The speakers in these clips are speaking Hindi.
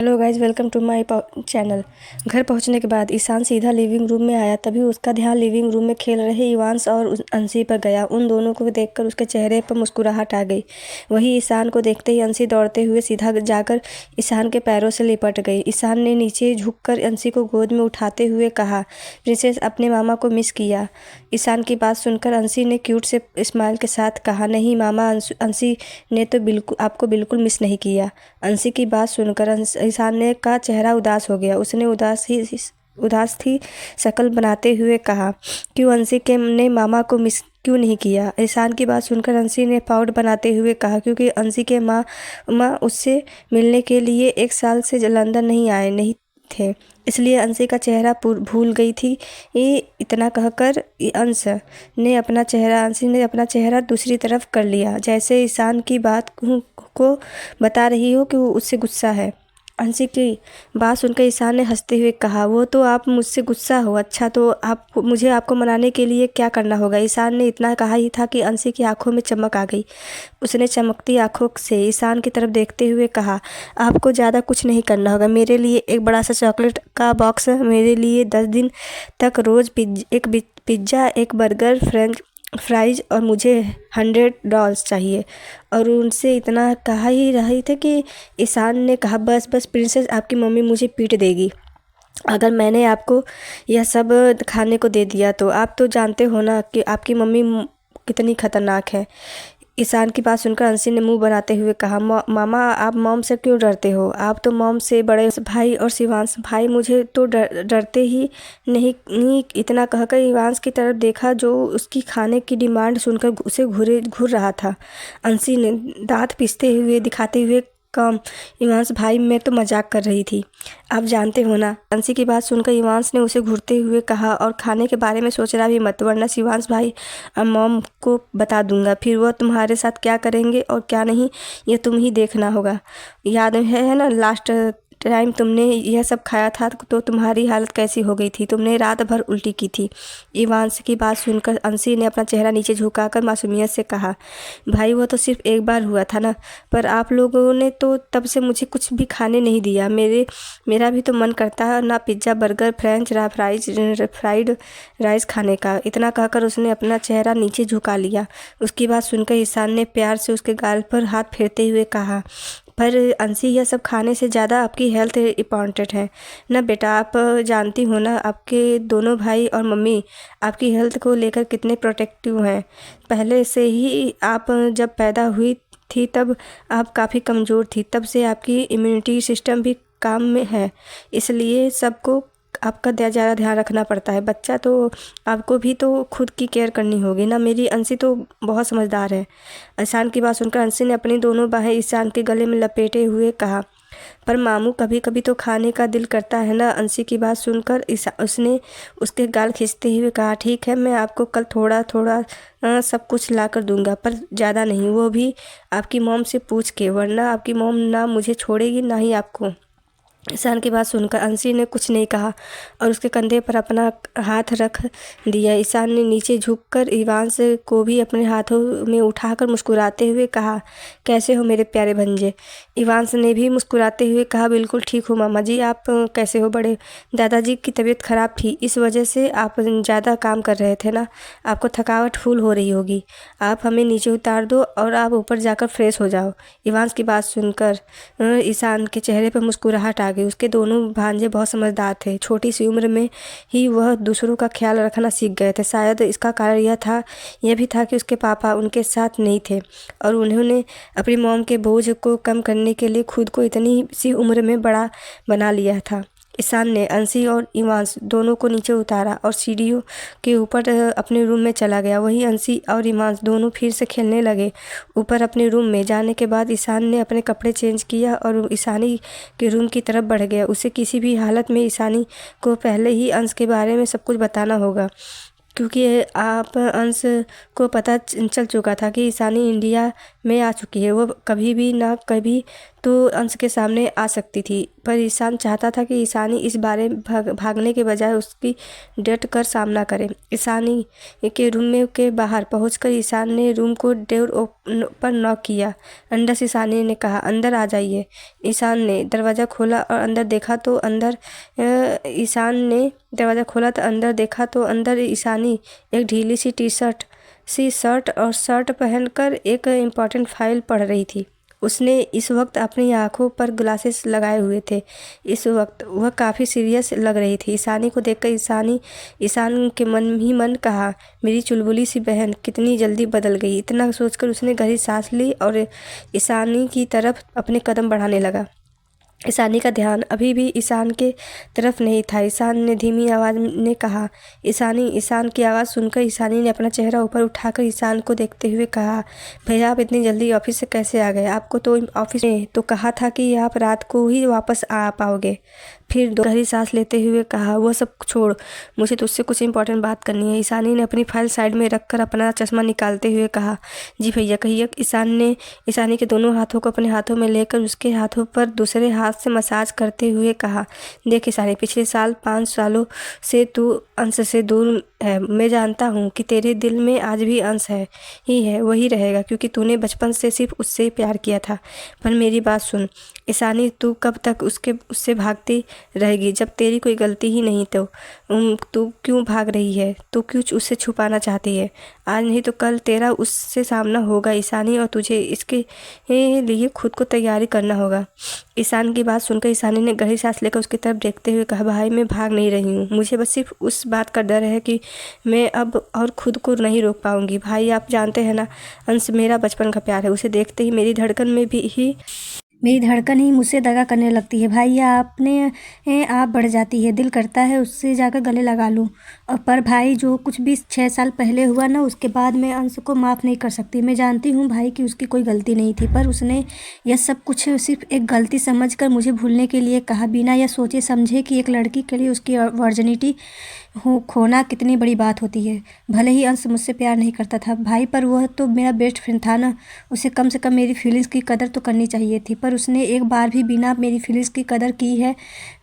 Hello guys, welcome to my channel. घर पहुंचने के बाद ईशान सीधा लिविंग रूम में आया। तभी उसका ध्यान लिविंग रूम में खेल रहे इवांश और अंशी पर गया। उन दोनों को देखकर उसके चेहरे पर मुस्कुराहट आ गई। वही ईशान को देखते ही अंशी दौड़ते हुए सीधा जाकर ईशान के पैरों से लिपट गई। ईशान ने नीचे झुककर अंशी को गोद में उठाते हुए कहा, प्रिंसेस, अपने मामा को मिस किया? ईशान की बात सुनकर अंशी ने क्यूट से स्माइल के साथ कहा, नहीं मामा, अंशी ने तो आपको बिल्कुल मिस नहीं किया। अंशी की बात सुनकर ईशान ने का चेहरा उदास हो गया। उसने उदास थी शक्ल बनाते हुए कहा, क्यों अंशी के ने मामा को मिस क्यों नहीं किया? ईशान की बात सुनकर अंशी ने पाउट बनाते हुए कहा, क्योंकि अंशी के माँ उससे मिलने के लिए 1 साल से लंदन नहीं थे, इसलिए अंशी का चेहरा भूल गई थी। इतना कहकर अंशी ने अपना चेहरा दूसरी तरफ कर लिया, जैसे ईशान की बात को बता रही हो कि वो उससे गुस्सा है। अंशी की बात सुनकर ईशान ने हंसते हुए कहा, वो तो आप मुझसे गुस्सा हो, अच्छा तो मुझे आपको मनाने के लिए क्या करना होगा? ईशान ने इतना कहा ही था कि अंशी की आंखों में चमक आ गई। उसने चमकती आंखों से ईशान की तरफ देखते हुए कहा, आपको ज़्यादा कुछ नहीं करना होगा। मेरे लिए एक बड़ा सा चॉकलेट का बॉक्स, मेरे लिए 10 दिन तक रोज़ एक पिज्ज़ा, एक बर्गर, फ्रेंच फ्राइज और मुझे $100 चाहिए। और उनसे इतना कहा ही रही थे कि ईशान ने कहा, बस बस प्रिंसेस, आपकी मम्मी मुझे पीट देगी अगर मैंने आपको यह सब खाने को दे दिया तो। आप तो जानते हो ना कि आपकी मम्मी कितनी खतरनाक है। ईशान की बात सुनकर अंशी ने मुंह बनाते हुए कहा, मामा, आप मॉम से क्यों डरते हो? आप तो मॉम से बड़े भाई और शिवांश भाई मुझे तो डरते ही नहीं। इतना कहकर इवांश की तरफ देखा, जो उसकी खाने की डिमांड सुनकर उसे घूर रहा था। अंशी ने दांत पीसते हुए दिखाते हुए कम, इवांश भाई, मैं तो मजाक कर रही थी, आप जानते हो ना। अंशी की बात सुनकर इवांश ने उसे घूरते हुए कहा, और खाने के बारे में सोचना भी मत, वरना शिवांश भाई अब मॉम को बता दूंगा, फिर वो तुम्हारे साथ क्या करेंगे और क्या नहीं, ये तुम ही देखना होगा। याद है ना लास्ट टाइम तुमने यह सब खाया था तो तुम्हारी हालत कैसी हो गई थी? तुमने रात भर उल्टी की थी। इवांश की बात सुनकर अंशी ने अपना चेहरा नीचे झुकाकर मासूमियत से कहा, भाई वो तो सिर्फ एक बार हुआ था ना, पर आप लोगों ने तो तब से मुझे कुछ भी खाने नहीं दिया। मेरा भी तो मन करता है ना पिज्ज़ा, बर्गर, फ्राइड राइस खाने का। इतना कहकर उसने अपना चेहरा नीचे झुका लिया। उसकी बात सुनकर ईशान ने प्यार से उसके गाल पर हाथ फेरते हुए कहा, पर अंशी, यह सब खाने से ज़्यादा आपकी हेल्थ इम्पॉर्टेंट है ना बेटा। आप जानती हो ना, आपके दोनों भाई और मम्मी आपकी हेल्थ को लेकर कितने प्रोटेक्टिव हैं। पहले से ही आप जब पैदा हुई थी तब आप काफ़ी कमज़ोर थी, तब से आपकी इम्यूनिटी सिस्टम भी काम में है, इसलिए सबको आपका ज़्यादा ध्यान रखना पड़ता है। बच्चा तो आपको भी तो खुद की केयर करनी होगी ना। मेरी अंशी तो बहुत समझदार है। ईशान की बात सुनकर अंशी ने अपनी दोनों बाहें ईशान के गले में लपेटे हुए कहा, पर मामू, कभी कभी तो खाने का दिल करता है ना। अंशी की बात सुनकर उसने उसके गाल खींचते हुए कहा, ठीक है, मैं आपको कल थोड़ा थोड़ा सब कुछ ला कर दूंगा, पर ज़्यादा नहीं, वो भी आपकी मॉम से पूछ के, वरना आपकी मॉम ना मुझे छोड़ेगी ना ही आपको। ईशान की बात सुनकर अंशी ने कुछ नहीं कहा और उसके कंधे पर अपना हाथ रख दिया। ईशान ने नीचे झुककर इवांश को भी अपने हाथों में उठाकर मुस्कुराते हुए कहा, कैसे हो मेरे प्यारे भंजे? इवांश ने भी मुस्कुराते हुए कहा, बिल्कुल ठीक हूँ मामा जी, आप कैसे हो? बड़े दादाजी की तबीयत खराब थी, इस वजह से आप ज़्यादा काम कर रहे थे ना, आपको थकावट फूल हो रही होगी। आप हमें नीचे उतार दो और आप ऊपर जाकर फ्रेश हो जाओ। इवांश की बात सुनकर ईशान के चेहरे पर मुस्कुराहट आ गई। उसके दोनों भांजे बहुत समझदार थे। छोटी सी उम्र में ही वह दूसरों का ख्याल रखना सीख गए थे। शायद इसका कारण यह भी था कि उसके पापा उनके साथ नहीं थे और उन्होंने अपनी मॉम के बोझ को कम करने के लिए खुद को इतनी सी उम्र में बड़ा बना लिया था। ईशान ने अंशी और इवांश दोनों को नीचे उतारा और सीढ़ियों के ऊपर अपने रूम में चला गया। वहीं अंशी और इवांश दोनों फिर से खेलने लगे। ऊपर अपने रूम में जाने के बाद ईशान ने अपने कपड़े चेंज किया और ईशानी के रूम की तरफ बढ़ गया। उसे किसी भी हालत में ईशानी को पहले ही अंश के बारे में सब कुछ बताना होगा, क्योंकि आप अंश को पता चल चुका था कि ईशानी इंडिया में आ चुकी है। वो कभी भी ना कभी तो अंश के सामने आ सकती थी, पर ईशान चाहता था कि ईशानी इस बारे में भागने के बजाय उसकी डट कर सामना करे। ईशानी के रूम में के बाहर पहुंचकर ईशान ने रूम को डोर पर नॉक किया। अंदर से ईशानी ने कहा, अंदर आ जाइए। ईशान ने दरवाज़ा खोला और अंदर देखा तो अंदर ईशानी एक ढीली सी शर्ट और शर्ट पहनकर एक इम्पॉर्टेंट फाइल पढ़ रही थी। उसने इस वक्त अपनी आंखों पर ग्लासेस लगाए हुए थे। इस वक्त वह काफ़ी सीरियस लग रही थी। ईशानी को देखकर ईशान के मन ही मन कहा, मेरी चुलबुली सी बहन कितनी जल्दी बदल गई। इतना सोचकर उसने गहरी सांस ली और ईशानी की तरफ अपने कदम बढ़ाने लगा। ईशानी का ध्यान अभी भी ईशान के तरफ नहीं था। ईशान ने धीमी आवाज़ में कहा, ईशान की आवाज़ सुनकर ईशानी ने अपना चेहरा ऊपर उठाकर ईशान को देखते हुए कहा, भैया आप इतनी जल्दी ऑफिस से कैसे आ गए? आपको तो ऑफिस में तो कहा था कि आप रात को ही वापस आ पाओगे। फिर गहरी सांस लेते हुए कहा, वह सब छोड़, मुझे तुझसे कुछ इंपॉर्टेंट बात करनी है। ईशानी ने अपनी फाइल साइड में रखकर अपना चश्मा निकालते हुए कहा, जी भैया कहिए। ईशानी के दोनों हाथों को अपने हाथों में लेकर उसके हाथों पर दूसरे हाथ से मसाज करते हुए कहा, देख ईशानी, पिछले 5 सालों से तू अंश से दूर है। मैं जानता हूँ कि तेरे दिल में आज भी अंश है, वही रहेगा, क्योंकि तूने बचपन से सिर्फ उससे ही प्यार किया था। पर मेरी बात सुन ईशानी, तू कब तक उससे भागती रहेगी जब तेरी कोई गलती ही नहीं? तो तू क्यों भाग रही है? तू क्यों उससे छुपाना चाहती है? आज नहीं तो कल तेरा उससे सामना होगा ईशानी, और तुझे इसके लिए खुद को तैयारी करना होगा। ईशान की बात सुनकर ईशानी ने गहरी सांस लेकर उसकी तरफ देखते हुए कहा, भाई मैं भाग नहीं रही हूँ, मुझे बस सिर्फ उस बात का डर है कि मैं अब और खुद को नहीं रोक पाऊंगी। भाई आप जानते हैं ना, अंश मेरा बचपन का प्यार है। उसे देखते ही मेरी धड़कन ही मुझसे दगा करने लगती है। भाई आप बढ़ जाती है, दिल करता है उससे जाकर गले लगा लूं। पर भाई जो कुछ भी 6 साल पहले हुआ ना, उसके बाद मैं अंश को माफ़ नहीं कर सकती। मैं जानती हूँ भाई कि उसकी कोई गलती नहीं थी, पर उसने यह सब कुछ सिर्फ एक गलती समझकर मुझे भूलने के लिए कहा, बिना यह सोचे समझे कि एक लड़की के लिए उसकी वर्जिनिटी खोना कितनी बड़ी बात होती है। भले ही अंश मुझसे प्यार नहीं करता था भाई, पर वह तो मेरा बेस्ट फ्रेंड था ना। उसे कम से कम मेरी फीलिंग्स की कदर तो करनी चाहिए थी, पर उसने एक बार भी बिना मेरी फीलिंग्स की कदर की है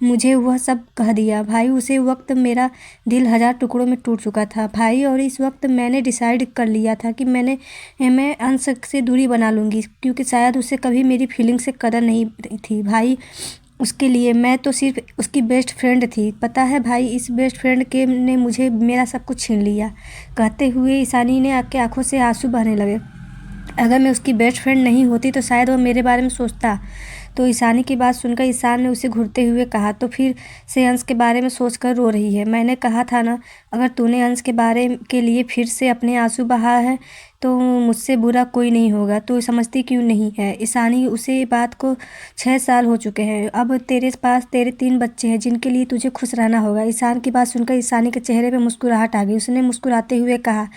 मुझे वह सब कह दिया। भाई उसे वक्त मेरा दिल 1000 टुकड़ों में टूट चुका था भाई, और इस वक्त मैंने डिसाइड कर लिया था कि मैं अंश से दूरी बना लूँगी, क्योंकि शायद उसे कभी मेरी फीलिंग्स से कदर नहीं थी भाई। उसके लिए मैं तो सिर्फ उसकी बेस्ट फ्रेंड थी। पता है भाई, इस बेस्ट फ्रेंड के ने मुझे मेरा सब कुछ छीन लिया। कहते हुए ईशानी ने आके आंखों से आंसू बहने लगे। अगर मैं उसकी बेस्ट फ्रेंड नहीं होती तो शायद वह मेरे बारे में सोचता। तो ईशानी की बात सुनकर ईशान ने उसे घूरते हुए कहा, तो फिर से अंश के बारे में सोचकर रो रही है? मैंने कहा था ना, अगर तूने अंश के बारे के लिए फिर से अपने आंसू बहा है तो मुझसे बुरा कोई नहीं होगा। तो समझती क्यों नहीं है ईशानी? उसे बात को 6 साल हो चुके हैं। अब तेरे पास तेरे 3 बच्चे हैं जिनके लिए तुझे खुश रहना होगा। ईशान की बात सुनकर ईशानी के चेहरे पे मुस्कुराहट आ गई। उसने मुस्कुराते हुए कहा,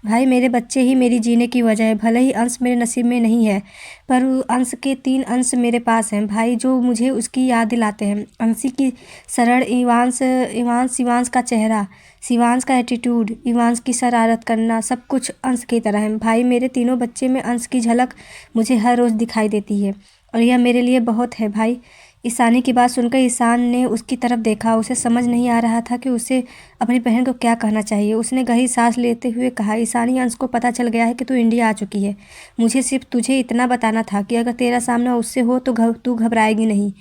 भाई मेरे बच्चे ही मेरी जीने की वजह है। भले ही अंश मेरे नसीब में नहीं है, पर अंश के 3 अंश मेरे पास हैं भाई, जो मुझे उसकी याद दिलाते हैं। अंशी की सरल शिवांश का चेहरा, शिवांश का एटीट्यूड, शिवांश की शरारत करना, सब कुछ अंश की तरह है भाई। मेरे तीनों बच्चे में अंश की झलक मुझे हर रोज़ दिखाई देती है, और यह मेरे लिए बहुत है भाई। ईशानी की बात सुनकर ईशान ने उसकी तरफ देखा। उसे समझ नहीं आ रहा था कि उसे अपनी बहन को क्या कहना चाहिए। उसने गहरी सांस लेते हुए कहा, ईशानी, अंश को पता चल गया है कि तू इंडिया आ चुकी है। मुझे सिर्फ तुझे इतना बताना था कि अगर तेरा सामना उससे हो तो तू घबराएगी नहीं,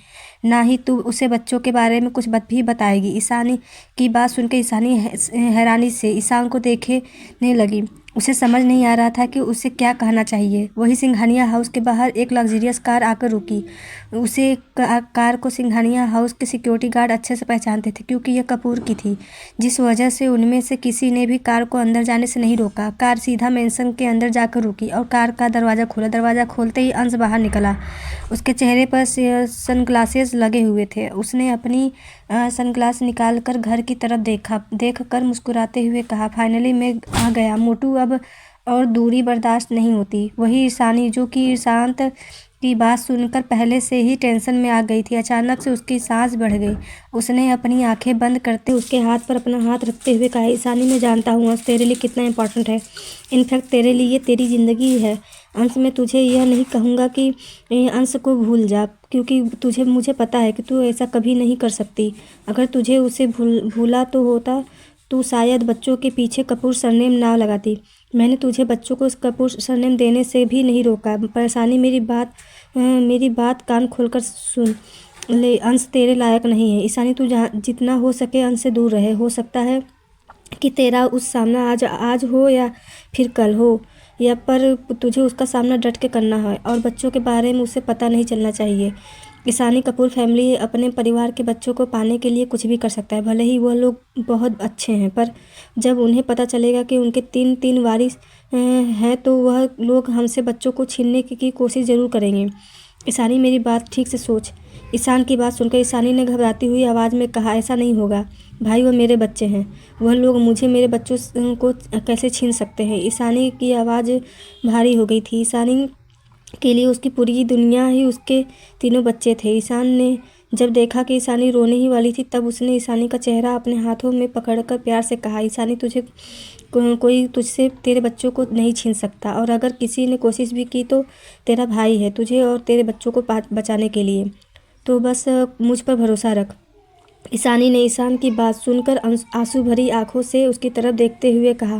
ना ही तू उसे बच्चों के बारे में कुछ भी बताएगी। ईशानी की बात सुनकर ईशानी हैरानी से ईशान को देखने लगी। उसे समझ नहीं आ रहा था कि उसे क्या कहना चाहिए। वही सिंघानिया हाउस के बाहर एक लग्जरियस कार आकर रुकी। उसे कार को सिंघानिया हाउस के सिक्योरिटी गार्ड अच्छे से पहचानते थे, क्योंकि यह कपूर की थी, जिस वजह से उनमें से किसी ने भी कार को अंदर जाने से नहीं रोका। कार सीधा मेंशन के अंदर जाकर रुकी और कार का दरवाज़ा खोला। दरवाज़ा खोलते ही अंश बाहर निकला। उसके चेहरे पर सनग्लासेस लगे हुए थे। उसने अपनी सनग्लास निकाल कर घर की तरफ देख कर मुस्कुराते हुए कहा, फाइनली मैं आ गया मोटू, अब और दूरी बर्दाश्त नहीं होती। वही ईशानी, जो कि ईशांत की बात सुनकर पहले से ही टेंशन में आ गई थी, अचानक से उसकी सांस बढ़ गई। उसने अपनी आंखें बंद करते उसके हाथ पर अपना हाथ रखते हुए कहा, ईशानी, मैं जानता हूँ आज तेरे लिए कितना इम्पोर्टेंट है। इनफैक्ट तेरे लिए तेरी ज़िंदगी है। अंश मैं तुझे यह नहीं कहूँगा कि अंश को भूल जा, क्योंकि मुझे पता है कि तू ऐसा कभी नहीं कर सकती। अगर तुझे उसे भूला तो होता तू शायद बच्चों के पीछे कपूर सरनेम ना लगाती। मैंने तुझे बच्चों को कपूर सरनेम देने से भी नहीं रोका। परेशानी मेरी बात कान खोलकर सुन ले। अंश तेरे लायक नहीं है ईशानी। तू जितना हो सके अंश से दूर रहे। हो सकता है कि तेरा उस सामना आज हो या फिर कल हो, या पर तुझे उसका सामना डट के करना है। और बच्चों के बारे में उसे पता नहीं चलना चाहिए। ईशानी कपूर फैमिली अपने परिवार के बच्चों को पाने के लिए कुछ भी कर सकता है। भले ही वह लोग बहुत अच्छे हैं, पर जब उन्हें पता चलेगा कि उनके तीन वारिस हैं तो वह लोग हमसे बच्चों को छीनने की कोशिश ज़रूर करेंगे। ईशानी मेरी बात ठीक से सोच। ईशान की बात सुनकर ईशानी ने घबराती हुई आवाज़ में कहा, ऐसा नहीं होगा भाई, वह मेरे बच्चे हैं। वह लोग मुझे मेरे बच्चों को कैसे छीन सकते हैं। ईशानी की आवाज़ भारी हो गई थी। ईशानी के लिए उसकी पूरी दुनिया ही उसके तीनों बच्चे थे। ईशान ने जब देखा कि ईशानी रोने ही वाली थी, तब उसने ईशानी का चेहरा अपने हाथों में पकड़कर प्यार से कहा, ईशानी कोई तुझसे तेरे बच्चों को नहीं छीन सकता, और अगर किसी ने कोशिश भी की तो तेरा भाई है तुझे और तेरे बच्चों को बचाने के लिए। तो बस मुझ पर भरोसा रख। ईशानी ने ईशान की बात सुनकर आंसू भरी आंखों से उसकी तरफ देखते हुए कहा,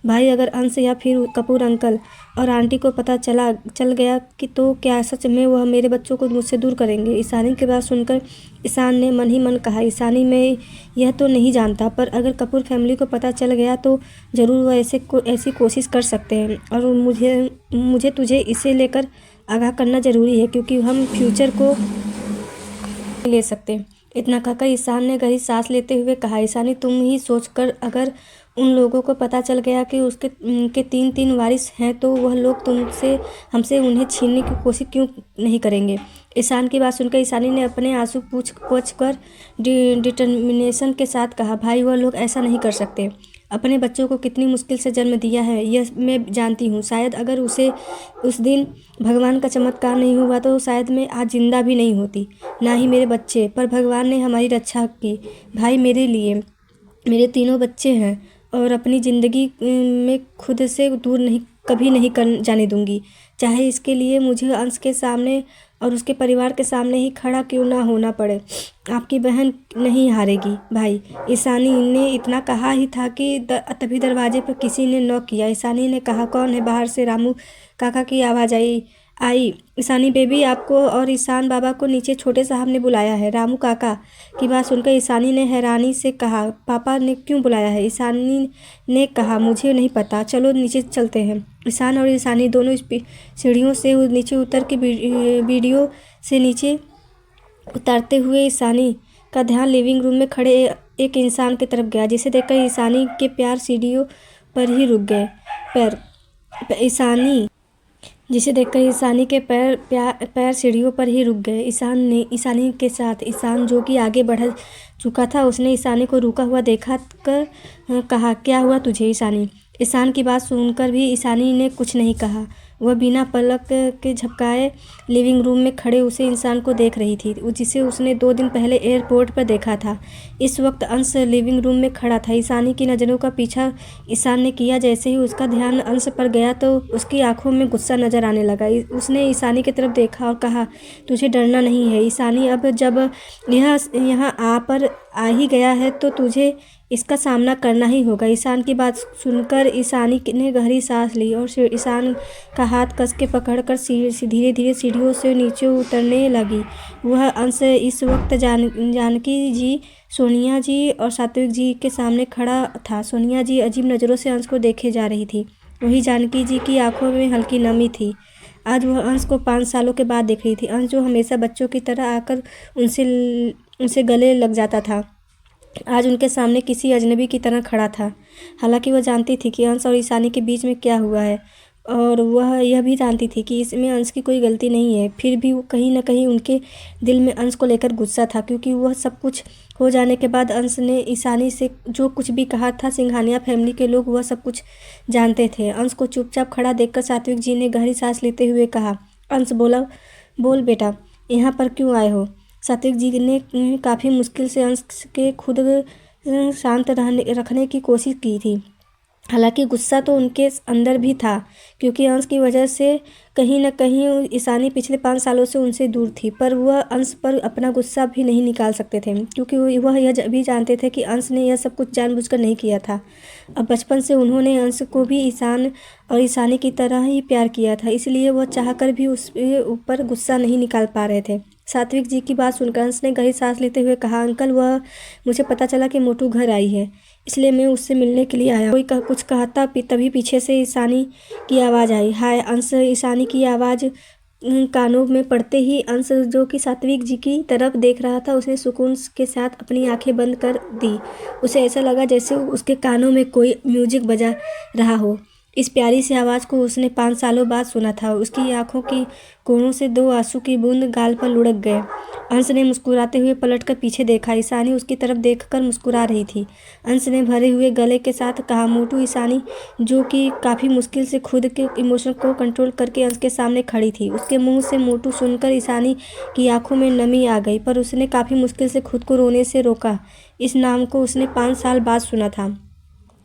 भाई अगर अंश या फिर कपूर अंकल और आंटी को पता चल गया कि तो क्या सच में वह मेरे बच्चों को मुझसे दूर करेंगे। ईशानी की बात सुनकर ईशान ने मन ही मन कहा, ईशानी मैं यह तो नहीं जानता, पर अगर कपूर फैमिली को पता चल गया तो ज़रूर वह ऐसी कोशिश कर सकते हैं, और मुझे तुझे इसे लेकर आगाह करना ज़रूरी है, क्योंकि हम फ्यूचर को ले सकते। इतना कहकर ईशान ने गहरी सांस लेते हुए कहा, ईशानी तुम ही सोच कर, अगर उन लोगों को पता चल गया कि उनके तीन वारिस हैं तो वह लोग हमसे उन्हें छीनने की कोशिश क्यों नहीं करेंगे। ईशान की बात सुनकर ईशानी ने अपने आंसू पोंछ कर डिटर्मिनेशन के साथ कहा, भाई वह लोग ऐसा नहीं कर सकते। अपने बच्चों को कितनी मुश्किल से जन्म दिया है यह मैं जानती हूँ। शायद अगर उसे उस दिन भगवान का चमत्कार नहीं हुआ तो शायद मैं आज जिंदा भी नहीं होती, ना ही मेरे बच्चे, पर भगवान ने हमारी रक्षा की। भाई मेरे लिए मेरे तीनों बच्चे हैं, और अपनी ज़िंदगी में खुद से दूर कभी नहीं जाने दूंगी, चाहे इसके लिए मुझे अंश के सामने और उसके परिवार के सामने ही खड़ा क्यों ना होना पड़े। आपकी बहन नहीं हारेगी भाई। ईशानी ने इतना कहा ही था कि तभी दरवाजे पर किसी ने नॉक किया। ईशानी ने कहा, कौन है? बाहर से रामू काका की आवाज़ आई। ईशानी बेबी, आपको और ईशान बाबा को नीचे छोटे साहब ने बुलाया है। रामू काका की बात सुनकर ईशानी ने हैरानी से कहा, पापा ने क्यों बुलाया है? ईशानी ने कहा, मुझे नहीं पता, चलो नीचे चलते हैं। ईशान और ईशानी दोनों सीढ़ियों से नीचे उतर के वीडियो से नीचे उतरते हुए ईशानी का ध्यान लिविंग रूम में खड़े एक इंसान की तरफ गया, जिसे देखकर ईशानी के पैर सीढ़ियों पर ही रुक गए। जिसे देखकर ईशानी के पैर सीढ़ियों पर ही रुक गए। ईशानी के साथ ईशान, जो कि आगे बढ़ चुका था, उसने ईशानी को रुका हुआ देखा कर कहा, क्या हुआ तुझे ईशानी? ईशान की बात सुनकर भी ईशानी ने कुछ नहीं कहा। वह बिना पलक के झपकाए लिविंग रूम में खड़े उसे इंसान को देख रही थी, जिसे उसने 2 दिन पहले एयरपोर्ट पर देखा था। इस वक्त अंश लिविंग रूम में खड़ा था। ईशानी की नज़रों का पीछा ईशान ने किया। जैसे ही उसका ध्यान अंश पर गया तो उसकी आंखों में गुस्सा नजर आने लगा। उसने ईशानी की तरफ देखा और कहा, तुझे डरना नहीं है ईशानी। अब जब यह यहाँ आ ही गया है तो तुझे इसका सामना करना ही होगा। ईशान की बात सुनकर ईशानी ने गहरी सांस ली और ईशान का हाथ कस के पकड़कर धीरे धीरे सीढ़ियों से नीचे उतरने लगी। वह अंश इस वक्त जानकी जी, सोनिया जी और सात्विक जी के सामने खड़ा था। सोनिया जी अजीब नज़रों से अंश को देखे जा रही थी। वही जानकी जी की आंखों में हल्की नमी थी। आज वह अंश को 5 सालों के बाद देख रही थी। अंश जो हमेशा बच्चों की तरह आकर उनसे गले लग जाता था, आज उनके सामने किसी अजनबी की तरह खड़ा था। हालांकि वह जानती थी कि अंश और ईशानी के बीच में क्या हुआ है, और वह यह भी जानती थी कि इसमें अंश की कोई गलती नहीं है। फिर भी कहीं न कहीं उनके दिल में अंश को लेकर गुस्सा था, क्योंकि वह सब कुछ हो जाने के बाद अंश ने ईशानी से जो कुछ भी कहा था, सिंघानिया फैमिली के लोग वह सब कुछ जानते थे। अंश को चुपचाप खड़ा देखकर सात्विक जी ने गहरी सांस लेते हुए कहा, अंश बोल बेटा, यहाँ पर क्यों आए हो? सात्विक जी ने काफ़ी मुश्किल से अंश के खुद शांत रखने की कोशिश की थी। हालांकि गुस्सा तो उनके अंदर भी था, क्योंकि अंश की वजह से कहीं न कहीं ईशानी पिछले 5 सालों से उनसे दूर थी, पर वह अंश पर अपना गुस्सा भी नहीं निकाल सकते थे, क्योंकि वह यह भी जानते थे कि अंश ने यह सब कुछ जानबूझकर नहीं किया था। अब बचपन से उन्होंने अंश को भी ईशान और ईशानी की तरह ही प्यार किया था, इसलिए वह चाहकर भी उसके ऊपर गुस्सा नहीं निकाल पा रहे थे। सात्विक जी की बात सुनकर अंश ने गहरी सांस लेते हुए कहा, अंकल, वह मुझे पता चला कि मोटू घर आई है, इसलिए मैं उससे मिलने के लिए आया। कोई कुछ कहता तभी पीछे से ईशानी की आवाज़ आई। हाय अंश! ईशानी की आवाज़ कानों में पड़ते ही अंश, जो कि सात्विक जी की तरफ देख रहा था, उसने सुकून के साथ अपनी आंखें बंद कर दी। उसे ऐसा लगा जैसे उसके कानों में कोई म्यूजिक बजा रहा हो। इस प्यारी सी आवाज़ को उसने 5 सालों बाद सुना था। उसकी आंखों की कोनों से 2 आंसू की बूंद गाल पर लुढ़क गए। अंश ने मुस्कुराते हुए पलटकर पीछे देखा। ईशानी उसकी तरफ देखकर मुस्कुरा रही थी। अंश ने भरे हुए गले के साथ कहा, मोटू। ईशानी, जो कि काफ़ी मुश्किल से खुद के इमोशन को कंट्रोल करके अंश के सामने खड़ी थी, उसके मुंह से मोटू सुनकर ईशानी की आंखों में नमी आ गई, पर उसने काफ़ी मुश्किल से खुद को रोने से रोका। इस नाम को उसने 5 साल बाद सुना था।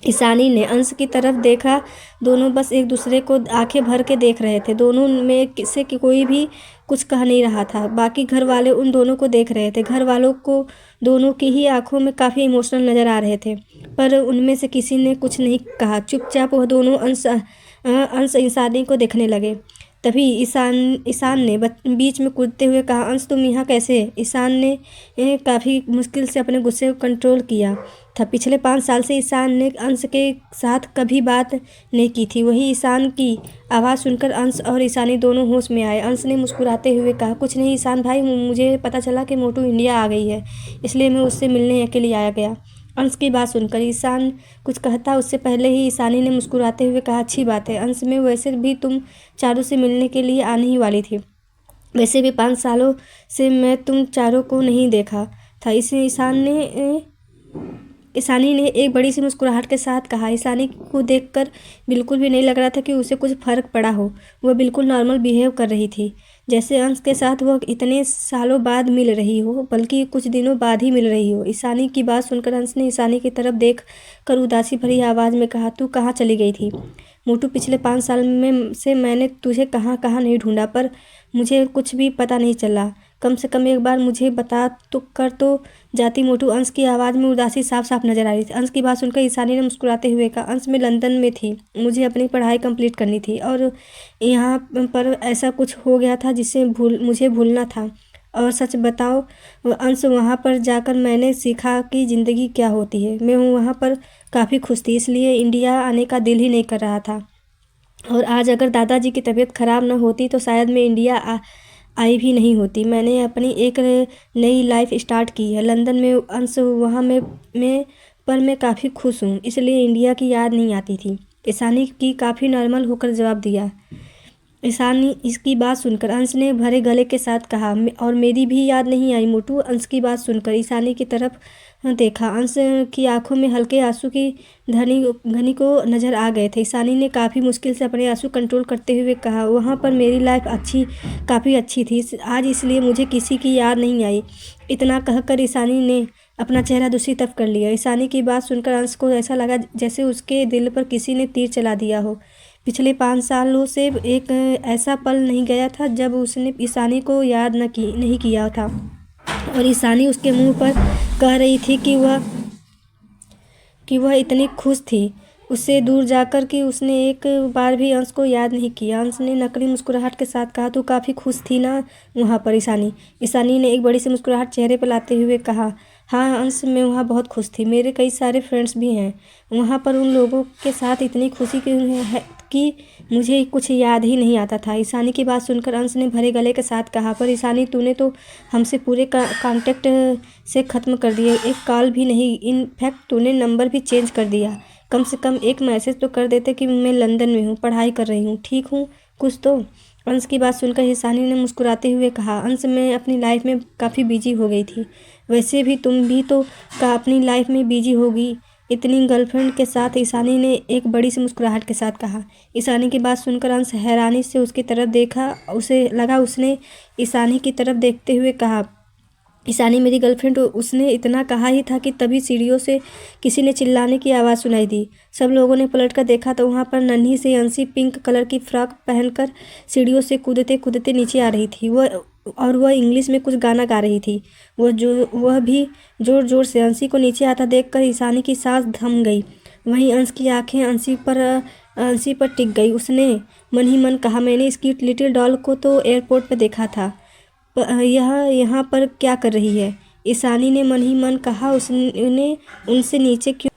ईशानी ने अंश की तरफ देखा। दोनों बस एक दूसरे को आंखें भर के देख रहे थे। दोनों में से कोई भी कुछ कह नहीं रहा था। बाकी घर वाले उन दोनों को देख रहे थे। घर वालों को दोनों की ही आंखों में काफ़ी इमोशनल नज़र आ रहे थे, पर उनमें से किसी ने कुछ नहीं कहा। चुपचाप वह दोनों अंश ईशानी को देखने लगे। तभी ईशान ने बीच में कूदते हुए कहा, अंश, तुम यहाँ कैसे? ईशान ने काफ़ी मुश्किल से अपने गुस्से को कंट्रोल किया था। पिछले 5 साल से ईशान ने अंश के साथ कभी बात नहीं की थी। वही ईशान की आवाज़ सुनकर अंश और ईशानी दोनों होश में आए। अंश ने मुस्कुराते हुए कहा, कुछ नहीं ईशान भाई, मुझे पता चला कि मोटू इंडिया आ गई है, इसलिए मैं उससे मिलने अकेले आया गया। अंश की बात सुनकर ईशान कुछ कहता उससे पहले ही ईशानी ने मुस्कुराते हुए कहा, अच्छी बात है अंश, में वैसे भी तुम चारों से मिलने के लिए आने ही वाली थी। वैसे भी 5 सालों से मैं तुम चारों को नहीं देखा था। इसे ईशानी ने एक बड़ी सी मुस्कुराहट के साथ कहा। ईशानी को देखकर बिल्कुल भी नहीं लग रहा था कि उसे कुछ फ़र्क पड़ा हो। वह बिल्कुल नॉर्मल बिहेव कर रही थी, जैसे अंश के साथ वह इतने सालों बाद मिल रही हो, बल्कि कुछ दिनों बाद ही मिल रही हो। ईशानी की बात सुनकर अंश ने ईशानी की तरफ देख कर उदासी भरी आवाज़ में कहा, तू कहाँ चली गई थी मोटू? पिछले 5 साल में से मैंने तुझे कहाँ कहाँ नहीं ढूंढा, पर मुझे कुछ भी पता नहीं चला। कम से कम एक बार मुझे बता तो जाती मोटू। अंश की आवाज़ में उदासी साफ साफ नजर आ रही थी। अंश की बात सुनकर ईशानी ने मुस्कुराते हुए कहा, अंश, मैं लंदन में थी, मुझे अपनी पढ़ाई कंप्लीट करनी थी और यहाँ पर ऐसा कुछ हो गया था जिसे मुझे भूलना था। और सच बताओ अंश, वहाँ पर जाकर मैंने सीखा कि ज़िंदगी क्या होती है। मैं वहाँ पर काफ़ी खुश थी, इसलिए इंडिया आने का दिल ही नहीं कर रहा था। और आज अगर दादाजी की तबीयत ख़राब न होती तो शायद मैं इंडिया आई भी नहीं होती। मैंने अपनी एक नई लाइफ स्टार्ट की है लंदन में अंश। वहाँ मैं काफ़ी खुश हूँ, इसलिए इंडिया की याद नहीं आती थी। ईशानी की काफ़ी नॉर्मल होकर जवाब दिया। ईशानी इसकी बात सुनकर अंश ने भरे गले के साथ कहा, और मेरी भी याद नहीं आई मोटू। अंश की बात सुनकर ईशानी की तरफ देखा। अंश की आंखों में हल्के आंसू की घनी को नज़र आ गए थे। ईशानी ने काफ़ी मुश्किल से अपने आंसू कंट्रोल करते हुए कहा, वहाँ पर मेरी लाइफ काफ़ी अच्छी थी आज, इसलिए मुझे किसी की याद नहीं आई। इतना कहकर ईशानी ने अपना चेहरा दूसरी तरफ कर लिया। ईशानी की बात सुनकर अंश को ऐसा लगा जैसे उसके दिल पर किसी ने तीर चला दिया हो। पिछले 5 सालों से एक ऐसा पल नहीं गया था जब उसने ईशानी को याद नहीं किया था, और ईशानी उसके मुंह पर कह रही थी कि वह इतनी खुश थी उससे दूर जाकर कि उसने एक बार भी अंश को याद नहीं किया। अंश ने नकली मुस्कुराहट के साथ कहा, तू काफ़ी खुश थी ना वहाँ पर ईशानी ने एक बड़ी सी मुस्कुराहट चेहरे पर लाते हुए कहा, हाँ अंश, मैं वहाँ बहुत खुश थी। मेरे कई सारे फ्रेंड्स भी हैं वहाँ पर। उन लोगों के साथ इतनी खुशी कि मुझे कुछ याद ही नहीं आता था। ईशानी की बात सुनकर अंश ने भरे गले के साथ कहा, पर ईशानी, तूने तो हमसे पूरे कांटेक्ट से ख़त्म कर दिए, एक कॉल भी नहीं। इनफैक्ट तूने नंबर भी चेंज कर दिया। कम से कम एक मैसेज तो कर देते कि मैं लंदन में हूँ, पढ़ाई कर रही हूँ, ठीक हूँ कुछ तो। अंश की बात सुनकर ईशानी ने मुस्कुराते हुए कहा, अंश, मैं अपनी लाइफ में काफ़ी बिजी हो गई थी। वैसे भी तुम भी तो अपनी लाइफ में बिजी होगी इतनी गर्लफ्रेंड के साथ। ईशानी ने एक बड़ी सी मुस्कुराहट के साथ कहा। ईशानी की बात सुनकर अंश हैरानी से उसकी तरफ देखा। उसे लगा उसने ईशानी की तरफ देखते हुए कहा, ईशानी मेरी गर्लफ्रेंड, उसने इतना कहा ही था कि तभी सीढ़ियों से किसी ने चिल्लाने की आवाज़ सुनाई दी। सब लोगों ने पलटकर देखा तो वहाँ पर नन्ही सी अंशी पिंक कलर की फ्रॉक पहनकर सीढ़ियों से कूदते कूदते नीचे आ रही थी। वह इंग्लिश में कुछ गाना गा रही थी। वह भी जोर जोर से। अंशी को नीचे आता देखकर ईशानी की सांस थम गई। वहीं अंश की आंखें अंशी पर टिक गई। उसने मन ही मन कहा, मैंने इस क्यूट लिटिल डॉल को तो एयरपोर्ट पर देखा था, यह यहाँ पर क्या कर रही है। ईशानी ने मन ही मन कहा, उसने उनसे नीचे क्यों